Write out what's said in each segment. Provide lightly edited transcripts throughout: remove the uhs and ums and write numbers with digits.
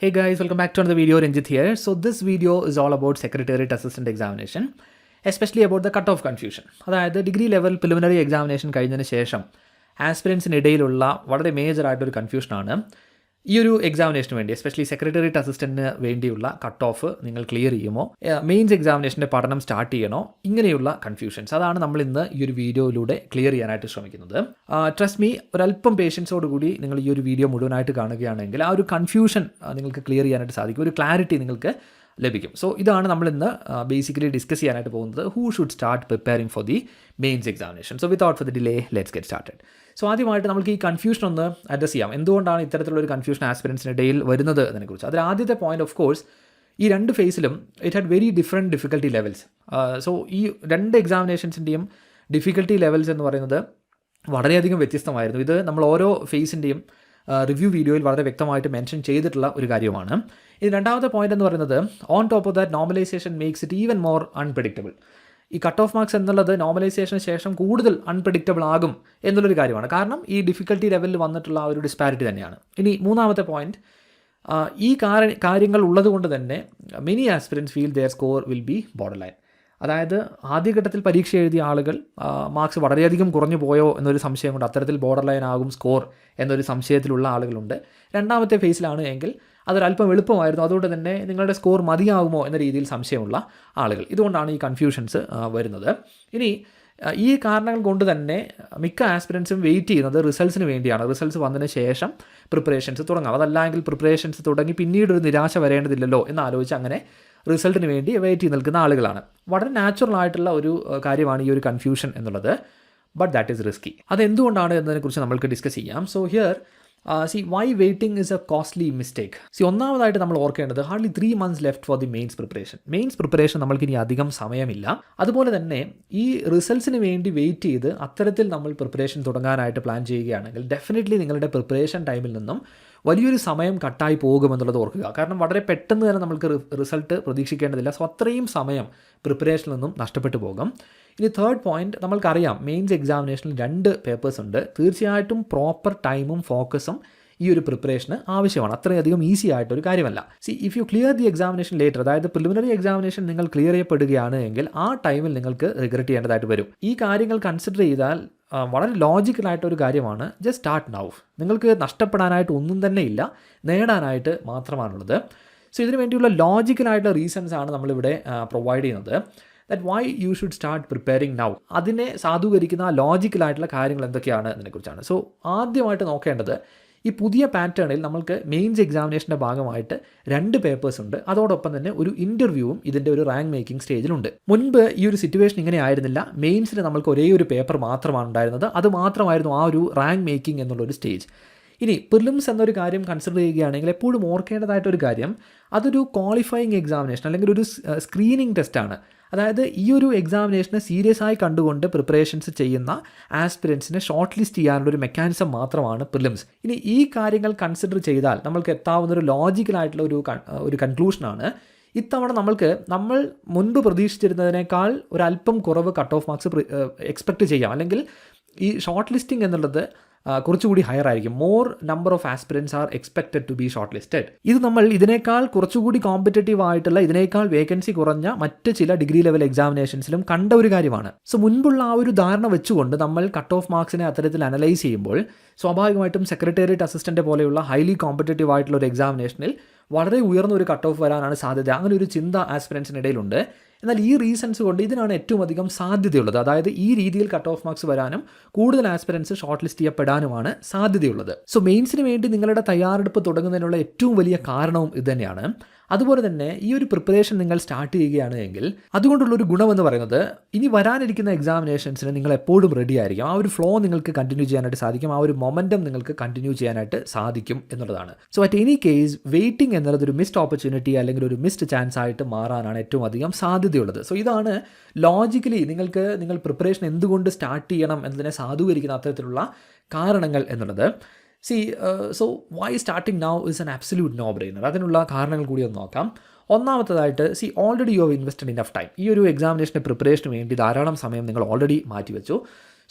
Hey guys, welcome back to another video. Ranjit here. So this video is all about Secretariat Assistant Examination, especially about the cut-off confusion. അതായത് degree level preliminary examination കഴിഞ്ഞതിന് ശേഷം ആസ്പിരൻസിനിടയിലുള്ള വളരെ മേജറായിട്ടൊരു കൺഫ്യൂഷനാണ് ഈ ഒരു എക്സാമിനേഷന് വേണ്ടി, especially secretariat അസിസ്റ്റൻറ്റിന് വേണ്ടിയുള്ള cut off നിങ്ങൾ clear ചെയ്യുമോ, മെയിൻസ് എക്സാമിനേഷൻ്റെ പഠനം സ്റ്റാർട്ട് ചെയ്യണോ, ഇങ്ങനെയുള്ള കൺഫ്യൂഷൻസ് അതാണ് നമ്മൾ ഇന്ന് ഈ ഒരു വീഡിയോയിലൂടെ ക്ലിയർ ചെയ്യാനായിട്ട് ശ്രമിക്കുന്നത്. ട്രസ്റ്റ് മീ, ഒരല്പം പേഷ്യൻസോടുകൂടി നിങ്ങൾ ഈ ഒരു വീഡിയോ മുഴുവനായിട്ട് കാണുകയാണെങ്കിൽ ആ ഒരു കൺഫ്യൂഷൻ നിങ്ങൾക്ക് ക്ലിയർ ചെയ്യാനായിട്ട് സാധിക്കും, ഒരു ക്ലാരിറ്റി നിങ്ങൾക്ക് ലഭിക്കും. സോ ഇതാണ് നമ്മൾ ഇന്ന് ബേസിക്കലി ഡിസ്കസ് ചെയ്യാനായിട്ട് പോകുന്നത്. Who should start preparing for the mains examination. So without for the delay let's get started. So ആദ്യമായിട്ട് നമുക്ക് ഈ കൺഫ്യൂഷൻ ഒന്ന് അഡ്രസ് ചെയ്യാം. എന്തുകൊണ്ടാണ് ഇത്തരത്തിലുള്ളൊരു കൺഫ്യൂഷൻ ആസ്പിരൻസിനിടയിൽ വരുന്നത് എന്നതിനെക്കുറിച്ച്. അതിൽ ആദ്യത്തെ പോയിന്റ് ഓഫ് കോഴ്സ്, ഈ രണ്ട് ഫേസിലും it had very different difficulty levels. So ഈ രണ്ട് എക്സാമിനേഷൻസിൻ്റെയും ഡിഫിക്കൽട്ടി ലെവൽസ് എന്ന് പറയുന്നത് വളരെയധികം വ്യത്യസ്തമായിരുന്നു. ഇത് നമ്മൾ ഓരോ ഫേസിൻ്റെയും റിവ്യൂ വീഡിയോയിൽ വളരെ വ്യക്തമായിട്ട് മെൻഷൻ ചെയ്തിട്ടുള്ള ഒരു കാര്യമാണ്. ഇത് രണ്ടാമത്തെ പോയിന്റ് എന്ന് പറയുന്നത്, on top of that normalisation makes it even more unpredictable. ഈ കട്ട് ഓഫ് മാർക്സ് എന്നുള്ളത് നോർമലൈസേഷന് ശേഷം കൂടുതൽ അൺപ്രഡിക്റ്റബിൾ ആകും എന്നുള്ളൊരു കാര്യമാണ്. കാരണം ഈ ഡിഫിക്കൽട്ടി ലെവലിൽ വന്നിട്ടുള്ള ആ ഒരു ഡിസ്പാരിറ്റി തന്നെയാണ്. ഇനി മൂന്നാമത്തെ പോയിന്റ്, ഈ കാര്യങ്ങൾ ഉള്ളതുകൊണ്ട് തന്നെ many aspirants feel their score will be border line. അതായത് ആദ്യഘട്ടത്തിൽ പരീക്ഷ എഴുതിയ ആളുകൾ മാർക്സ് വളരെയധികം കുറഞ്ഞു പോയോ എന്നൊരു സംശയം കൊണ്ട് അത്തരത്തിൽ ബോർഡർ ലൈൻ ആകും സ്കോർ എന്നൊരു സംശയത്തിലുള്ള ആളുകളുണ്ട്. രണ്ടാമത്തെ ഫേസിലാണ് എങ്കിൽ അതൊരല്പം എളുപ്പമായിരുന്നു, അതുകൊണ്ട് തന്നെ നിങ്ങളുടെ സ്കോർ മതിയാകുമോ എന്ന രീതിയിൽ സംശയമുള്ള ആളുകൾ. ഇതുകൊണ്ടാണ് ഈ കൺഫ്യൂഷൻസ് വരുന്നത്. ഇനി ഈ കാരണങ്ങൾ കൊണ്ട് തന്നെ മിക്ക ആസ്പിരൻസും വെയിറ്റ് ചെയ്യുന്നത് റിസൾട്ട്സിന് വേണ്ടിയാണ്. റിസൾട്ട്സ് വന്നതിന് ശേഷം പ്രിപ്പറേഷൻസ് തുടങ്ങാം. അതല്ലെങ്കിൽ പ്രിപ്പറേഷൻസ് തുടങ്ങി പിന്നീട് ഒരു നിരാശ വരേണ്ടതില്ലല്ലോ എന്നാലോചിച്ച് അങ്ങനെ റിസൾട്ടിന് വേണ്ടി വെയിറ്റ് ചെയ്ത് നിൽക്കുന്ന ആളുകളാണ്. വളരെ നാച്ചുറൽ ആയിട്ടുള്ള ഒരു കാര്യമാണ് ഈ ഒരു കൺഫ്യൂഷൻ എന്നുള്ളത്. But that is risky. അതെന്തുകൊണ്ടാണ് എന്നതിനെക്കുറിച്ച് നമ്മൾക്ക് ഡിസ്കസ് ചെയ്യാം. So here why waiting is a costly mistake. ഒന്നാമതായിട്ട് നമ്മൾ ഓർക്കേണ്ടത്, hardly 3 months left for the mains preparation. Mains preparation നമ്മൾക്കിനി അധികം സമയമില്ല. അതുപോലെ തന്നെ ഈ റിസൾട്ട്സിന് വേണ്ടി വെയിറ്റ് ചെയ്ത് അത്തരത്തിൽ നമ്മൾ പ്രിപ്പറേഷൻ തുടങ്ങാനായിട്ട് പ്ലാൻ ചെയ്യുകയാണെങ്കിൽ ഡെഫിനറ്റ്ലി നിങ്ങളുടെ പ്രിപ്പറേഷൻ ടൈമിൽ നിന്നും വലിയൊരു സമയം കട്ടായി പോകുമെന്നുള്ളത് ഓർക്കുക. കാരണം വളരെ പെട്ടെന്ന് തന്നെ നമുക്ക് റിസൾട്ട് പ്രതീക്ഷിക്കേണ്ടതില്ല. സോ അത്രയും സമയം പ്രിപ്പറേഷനിൽ നിന്നും നഷ്ടപ്പെട്ടു പോകും. ഇനി തേർഡ് പോയിന്റ്, നമ്മൾക്കറിയാം മെയിൻസ് എക്സാമിനേഷനിൽ 2 പേപ്പേഴ്സ് ഉണ്ട്. തീർച്ചയായിട്ടും പ്രോപ്പർ ടൈമും ഫോക്കസും ഈ ഒരു പ്രിപ്പറേഷന് ആവശ്യമാണ്. അത്രയധികം ഈസി ആയിട്ടൊരു കാര്യമല്ല. If you clear the examination later, അതായത് പ്രിലിമിനറി എക്സാമിനേഷൻ നിങ്ങൾ ക്ലിയർ ചെയ്യപ്പെടുകയാണ് എങ്കിൽ ആ ടൈമിൽ നിങ്ങൾക്ക് റിഗ്രറ്റ് ചെയ്യേണ്ടതായിട്ട് വരും. ഈ കാര്യങ്ങൾ കൺസിഡർ ചെയ്താൽ വളരെ ലോജിക്കലായിട്ടൊരു കാര്യമാണ്, ജസ്റ്റ് സ്റ്റാർട്ട് നൗ. നിങ്ങൾക്ക് നഷ്ടപ്പെടാനായിട്ട് ഒന്നും തന്നെ ഇല്ല, നേടാനായിട്ട് മാത്രമാണുള്ളത്. സോ ഇതിനു വേണ്ടിയുള്ള ലോജിക്കലായിട്ടുള്ള റീസൺസ് ആണ് നമ്മളിവിടെ പ്രൊവൈഡ് ചെയ്യുന്നത്. That why you should start preparing now. അതിനെ സാധൂകരിക്കുന്ന ആ ലോജിക്കലായിട്ടുള്ള കാര്യങ്ങൾ എന്തൊക്കെയാണ് എന്നതിനെക്കുറിച്ചാണ്. സോ ആദ്യമായിട്ട് നോക്കേണ്ടത്, ഈ പുതിയ പാറ്റേണിൽ നമ്മൾക്ക് മെയിൻസ് എക്സാമിനേഷൻ്റെ ഭാഗമായിട്ട് 2 പേപ്പേഴ്സ് ഉണ്ട്. അതോടൊപ്പം തന്നെ ഒരു ഇൻ്റർവ്യൂവും ഇതിൻ്റെ ഒരു റാങ്ക് മേക്കിംഗ് സ്റ്റേജിലുണ്ട്. മുൻപ് ഈ ഒരു സിറ്റുവേഷൻ ഇങ്ങനെ ആയിരുന്നില്ല. മെയിൻസിൽ നമ്മൾക്ക് ഒരേ ഒരു പേപ്പർ മാത്രമാണ് ഉണ്ടായിരുന്നത്. അത് മാത്രമായിരുന്നു ആ ഒരു റാങ്ക് മേക്കിംഗ് എന്നുള്ളൊരു സ്റ്റേജ്. ഇനി പ്രിലിംസ് എന്നൊരു കാര്യം കൺസിഡർ ചെയ്യുകയാണെങ്കിൽ എപ്പോഴും ഓർക്കേണ്ടതായിട്ടൊരു കാര്യം, അതൊരു ക്വാളിഫയിങ് എക്സാമിനേഷൻ അല്ലെങ്കിൽ ഒരു സ്ക്രീനിങ് ടെസ്റ്റാണ്. അതായത് ഈ ഒരു എക്സാമിനേഷനെ സീരിയസ് ആയി കണ്ടുകൊണ്ട് പ്രിപ്പറേഷൻസ് ചെയ്യുന്ന ആസ്പിരൻസിനെ ഷോർട്ട് ലിസ്റ്റ് ചെയ്യാനുള്ളൊരു മെക്കാനിസം മാത്രമാണ് പ്രിലിംസ്. ഇനി ഈ കാര്യങ്ങൾ കൺസിഡർ ചെയ്താൽ നമ്മൾക്ക് എത്താവുന്നൊരു ലോജിക്കലായിട്ടുള്ള ഒരു കൺക്ലൂഷനാണ്, ഇത്തവണ നമ്മൾ മുൻപ് പ്രതീക്ഷിച്ചിരുന്നതിനേക്കാൾ ഒരല്പം കുറവ് കട്ട് ഓഫ് മാർക്സ് എക്സ്പെക്റ്റ് ചെയ്യാം. അല്ലെങ്കിൽ ഈ ഷോർട്ട് ലിസ്റ്റിംഗ് എന്നുള്ളത് കുറച്ചുകൂടി ഹയർ ആയിരിക്കും. More number of aspirants are expected to be shortlisted. ഇത് നമ്മൾ ഇതിനേക്കാൾ കുറച്ചുകൂടി കോമ്പറ്റേറ്റീവ് ആയിട്ടുള്ള, ഇതിനേക്കാൾ വേക്കൻസി കുറഞ്ഞ മറ്റ് ചില ഡിഗ്രി ലെവൽ എക്സാമിനേഷൻസിലും കണ്ട ഒരു കാര്യമാണ്. സോ മുൻപുള്ള ആ ഒരു ധാരണ വെച്ചുകൊണ്ട് നമ്മൾ കട്ട് ഓഫ് മാർക്സിനെ അത്തരത്തിൽ അനലൈസ് ചെയ്യുമ്പോൾ സ്വാഭാവികമായിട്ടും സെക്രട്ടേറിയറ്റ് അസിസ്റ്റൻ്റ് പോലെയുള്ള ഹൈലി കോമ്പറ്റേറ്റീവ് ആയിട്ടുള്ള ഒരു എക്സാമിനേഷനിൽ വളരെ ഉയർന്ന ഒരു കട്ട് ഓഫ് വരാനാണ് സാധ്യത. അങ്ങനെ ഒരു ചിന്ത ആസ്പിരൻസിനിടയിലുണ്ട്. എന്നാൽ ഈ റീസൺസ് കൊണ്ട് ഇതിനാണ് ഏറ്റവും അധികം സാധ്യതയുള്ളത്. അതായത് ഈ രീതിയിൽ കട്ട് ഓഫ് മാർക്സ് വരാനും കൂടുതൽ ആസ്പിരൻസ് ഷോർട്ട് ലിസ്റ്റ് ചെയ്യപ്പെടാനുമാണ് സാധ്യതയുള്ളത്. സോ മെയിൻസിന് വേണ്ടി നിങ്ങളുടെ തയ്യാറെടുപ്പ് തുടങ്ങുന്നതിനുള്ള ഏറ്റവും വലിയ കാരണവും ഇതുതന്നെയാണ്. അതുപോലെ തന്നെ ഈ ഒരു പ്രിപ്പറേഷൻ നിങ്ങൾ സ്റ്റാർട്ട് ചെയ്യുകയാണ് എങ്കിൽ അതുകൊണ്ടുള്ളൊരു ഗുണമെന്ന് പറയുന്നത്, ഇനി വരാനിരിക്കുന്ന എക്സാമിനേഷൻസിന് നിങ്ങൾ എപ്പോഴും റെഡി ആയിരിക്കും. ആ ഒരു ഫ്ലോ നിങ്ങൾക്ക് കണ്ടിന്യൂ ചെയ്യാനായിട്ട് സാധിക്കും. ആ ഒരു മൊമെൻറ്റം നിങ്ങൾക്ക് കണ്ടിന്യൂ ചെയ്യാനായിട്ട് സാധിക്കും എന്നുള്ളതാണ്. So at any case waiting എന്നുള്ളത് ഒരു മിസ്ഡ് ഓപ്പർച്യൂണിറ്റി അല്ലെങ്കിൽ ഒരു മിസ്ഡ് ചാൻസ് ആയിട്ട് മാറാനാണ് ഏറ്റവും അധികം സാധ്യതയുള്ളത്. സോ ഇതാണ് ലോജിക്കലി നിങ്ങൾ പ്രിപ്പറേഷൻ എന്തുകൊണ്ട് സ്റ്റാർട്ട് ചെയ്യണം എന്നതിനെ സാധൂകരിക്കുന്ന അത്തരത്തിലുള്ള കാരണങ്ങൾ എന്നുള്ളത്. So why starting now is an absolute no brainer. അതിനുള്ള കാരണങ്ങൾ കൂടി ഒന്ന് നോക്കാം. ഒന്നാമത്തേതായിട്ട്, already you have invested enough time. ഈ ഒരു എക്സാമിനേഷൻ്റെ പ്രിപ്പറേഷന് വേണ്ടി ധാരാളം സമയം നിങ്ങൾ ഓൾറെഡി മാറ്റിവെച്ചു.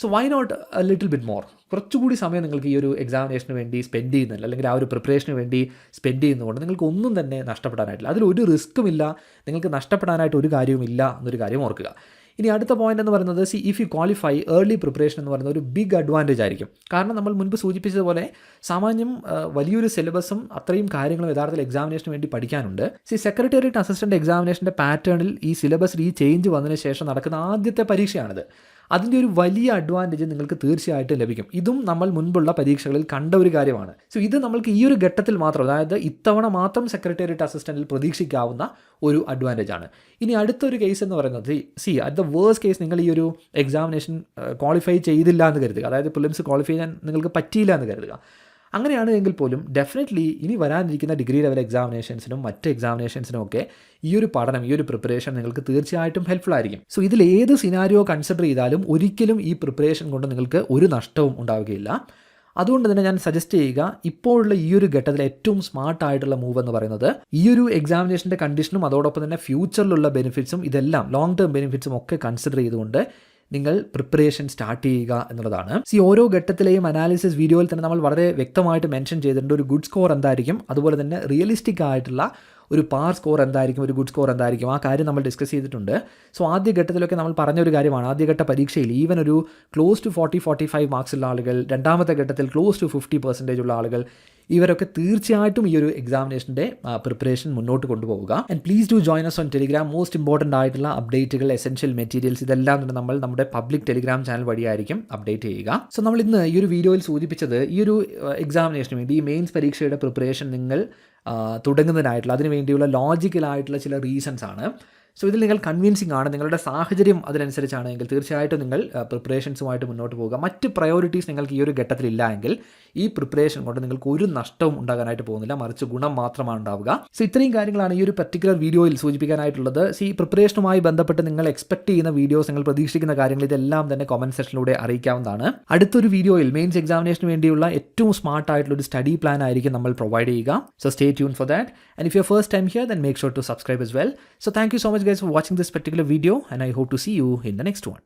So why not a little bit more, കുറച്ചുകൂടി സമയം നിങ്ങൾക്ക് ഈ ഒരു എക്സാമിനേഷന് വേണ്ടി സ്പെൻഡ് ചെയ്യുന്നില്ല, അല്ലെങ്കിൽ ആ ഒരു പ്രിപ്പറേഷന് വേണ്ടി സ്പെൻഡ് ചെയ്യുന്നതുകൊണ്ട് നിങ്ങൾക്ക് ഒന്നും തന്നെ നഷ്ടപ്പെടാനായിട്ടില്ല. അതിലൊരു റിസ്ക്കുമില്ല, നിങ്ങൾക്ക് നഷ്ടപ്പെടാനായിട്ട് ഒരു കാര്യവുമില്ല എന്നൊരു കാര്യം ഓർക്കുക. ഇനി അടുത്ത പോയിന്റ് എന്ന് പറയുന്നത്, if you qualify, early preparation എന്ന് പറയുന്ന ഒരു ബിഗ് അഡ്വാൻറ്റേജ് ആയിരിക്കും. കാരണം നമ്മൾ മുൻപ് സൂചിപ്പിച്ചതുപോലെ സാമാന്യം വലിയൊരു സിലബസും അത്രയും കാര്യങ്ങളും യഥാർത്ഥത്തിൽ എക്സാമിനേഷന് വേണ്ടി പഠിക്കാനുണ്ട്. സെക്രട്ടേറിയറ്റ് അസിസ്റ്റൻറ്റ് എക്സാമിനേഷൻ്റെ പാറ്റേണിൽ ഈ സിലബസിൽ ഈ ചേഞ്ച് വന്നതിന് ശേഷം നടക്കുന്ന ആദ്യത്തെ പരീക്ഷയാണിത്. അതിൻ്റെ ഒരു വലിയ അഡ്വാൻറ്റേജ് നിങ്ങൾക്ക് തീർച്ചയായിട്ടും ലഭിക്കും. ഇതും നമ്മൾ മുൻപുള്ള പരീക്ഷകളിൽ കണ്ട ഒരു കാര്യമാണ്. സോ ഇത് നമ്മൾക്ക് ഈ ഒരു ഘട്ടത്തിൽ മാത്രം, അതായത് ഇത്തവണ മാത്രം സെക്രട്ടേറിയറ്റ് അസിസ്റ്റൻറ്റിൽ പ്രതീക്ഷിക്കാവുന്ന ഒരു അഡ്വാൻറ്റേജ് ആണ്. ഇനി അടുത്തൊരു കേസ് എന്ന് പറയുന്നത്, അറ്റ് ദ വേഴ്സ്റ്റ് കേസ് നിങ്ങൾ ഈ ഒരു എക്സാമിനേഷൻ ക്വാളിഫൈ ചെയ്തില്ല എന്ന് കരുതുക, അതായത് പ്രിലിംസ് ക്വാളിഫൈ ചെയ്യാൻ നിങ്ങൾക്ക് പറ്റിയില്ല എന്ന് കരുതുക. അങ്ങനെയാണ് എങ്കിൽ പോലും ഡെഫിനറ്റ്ലി ഇനി വരാനിരിക്കുന്ന ഡിഗ്രി ലെവൽ എക്സാമിനേഷൻസിനും മറ്റ് എക്സാമിനേഷൻസിനും ഒക്കെ ഈ ഒരു പഠനം, ഈ ഒരു പ്രിപ്പറേഷൻ നിങ്ങൾക്ക് തീർച്ചയായിട്ടും ഹെൽപ്ഫുൾ ആയിരിക്കും. സോ ഇതിൽ ഏത് സിനാരിയോ കൺസിഡർ ചെയ്താലും ഒരിക്കലും ഈ പ്രിപ്പറേഷൻ കൊണ്ട് നിങ്ങൾക്ക് ഒരു നഷ്ടവും ഉണ്ടാവുകയില്ല. അതുകൊണ്ട് തന്നെ ഞാൻ സജസ്റ്റ് ചെയ്യുക, ഇപ്പോഴുള്ള ഈ ഒരു ഘട്ടത്തിൽ ഏറ്റവും സ്മാർട്ടായിട്ടുള്ള മൂവ് എന്ന് പറയുന്നത് ഈ ഒരു എക്സാമിനേഷൻ്റെ കണ്ടീഷനും അതോടൊപ്പം തന്നെ ഫ്യൂച്ചറിലുള്ള ബെനിഫിറ്റ്സും ഇതെല്ലാം ലോങ് ടേം ബെനിഫിറ്റ്സും ഒക്കെ കൺസിഡർ ചെയ്തുകൊണ്ട് നിങ്ങൾ പ്രിപ്പറേഷൻ സ്റ്റാർട്ട് ചെയ്യുക എന്നുള്ളതാണ്. ഓരോ ഘട്ടത്തിലെയും അനാലിസിസ് വീഡിയോയിൽ തന്നെ നമ്മൾ വളരെ വ്യക്തമായിട്ട് മെൻഷൻ ചെയ്തിട്ടുണ്ട്. ഒരു ഗുഡ് സ്കോർ എന്തായിരിക്കും, അതുപോലെ തന്നെ റിയലിസ്റ്റിക് ആയിട്ടുള്ള ഒരു പാർ സ്കോർ എന്തായിരിക്കും, ഒരു ഗുഡ് സ്കോർ എന്തായിരിക്കും, ആ കാര്യം നമ്മൾ ഡിസ്കസ് ചെയ്തിട്ടുണ്ട്. ആദ്യ ഘട്ടത്തിലൊക്കെ നമ്മൾ പറഞ്ഞൊരു കാര്യമാണ്, ആദ്യഘട്ട പരീക്ഷയിൽ ഈവൻ ഒരു ക്ലോസ് ടു 40-45 മാർക്സ് ഉള്ള ആളുകൾ, രണ്ടാമത്തെ ഘട്ടത്തിൽ ക്ലോസ് ടു 50% ഉള്ള ആളുകൾ, ഇവരൊക്കെ തീർച്ചയായിട്ടും ഈ ഒരു എക്സാമിനേഷൻ്റെ പ്രിപ്പറേഷൻ മുന്നോട്ട് കൊണ്ടുപോവുക. And please do join us on Telegram. Most important ആയിട്ടുള്ള അപ്ഡേറ്റുകൾ, എസെൻഷ്യൽ മെറ്റീരിയൽസ് ഇതെല്ലാം തന്നെ നമ്മൾ നമ്മുടെ പബ്ലിക് ടെലിഗ്രാം ചാനൽ വഴിയായിരിക്കും അപ്ഡേറ്റ് ചെയ്യുക. നമ്മൾ ഇന്ന് ഈ ഒരു വീഡിയോയിൽ സൂചിപ്പിച്ചത് ഈ ഒരു എക്സാമിനേഷന് വേണ്ടി, ഈ മെയിൻസ് പരീക്ഷയുടെ പ്രിപ്പറേഷൻ നിങ്ങൾ തുടങ്ങുന്നതിനായിട്ടുള്ള അതിന് വേണ്ടിയുള്ള ലോജിക്കലായിട്ടുള്ള ചില റീസൺസ് ആണ്. ഇതിൽ നിങ്ങൾ കൺവിൻസിംഗ് ആണ്, നിങ്ങളുടെ സാഹചര്യം അതിനനുസരിച്ചാണ് എങ്കിൽ തീർച്ചയായിട്ടും നിങ്ങൾ പ്രിപ്പറേഷൻസുമായിട്ട് മുന്നോട്ട് പോകുക. മറ്റ് പ്രയോറിറ്റീസ് നിങ്ങൾക്ക് ഈ ഒരു ഘട്ടത്തിലില്ല എങ്കിൽ ഈ പ്രിപ്പറേഷൻ കൊണ്ട് നിങ്ങൾക്ക് ഒരു നഷ്ടവും ഉണ്ടാകാനായിട്ട് പോകുന്നില്ല, മറിച്ച് ഗുണം മാത്രമാണ് ഉണ്ടാവുക. ഇത്രയും കാര്യങ്ങളാണ് ഈ ഒരു പർട്ടിക്കുലർ വീഡിയോയിൽ സൂചിപ്പിക്കാനായിട്ടുള്ളത്. പ്രിപ്പറേഷനുമായി ബന്ധപ്പെട്ട് നിങ്ങൾ എക്സ്പെക്ട് ചെയ്യുന്ന വീഡിയോസ്, നിങ്ങൾ പ്രതീക്ഷിക്കുന്ന കാര്യങ്ങൾ ഇതെല്ലാം തന്നെ കമൻറ്റ് സെക്ഷനിലൂടെ അറിയിക്കാവുന്നതാണ്. അടുത്തൊരു വീഡിയോയിൽ മെയിൻസ് എക്സാമിനേഷന് വേണ്ടിയുള്ള ഏറ്റവും സ്മാർട്ട് ആയിട്ടുള്ള ഒരു സ്റ്റഡി പ്ലാൻ ആയിരിക്കും നമ്മൾ പ്രൊവൈഡ് ചെയ്യുക. Stay tune for that. And if you first time here, then make sure to subscribe as well. Thank you so much guys for watching this particular video, and I hope to see you in the next one.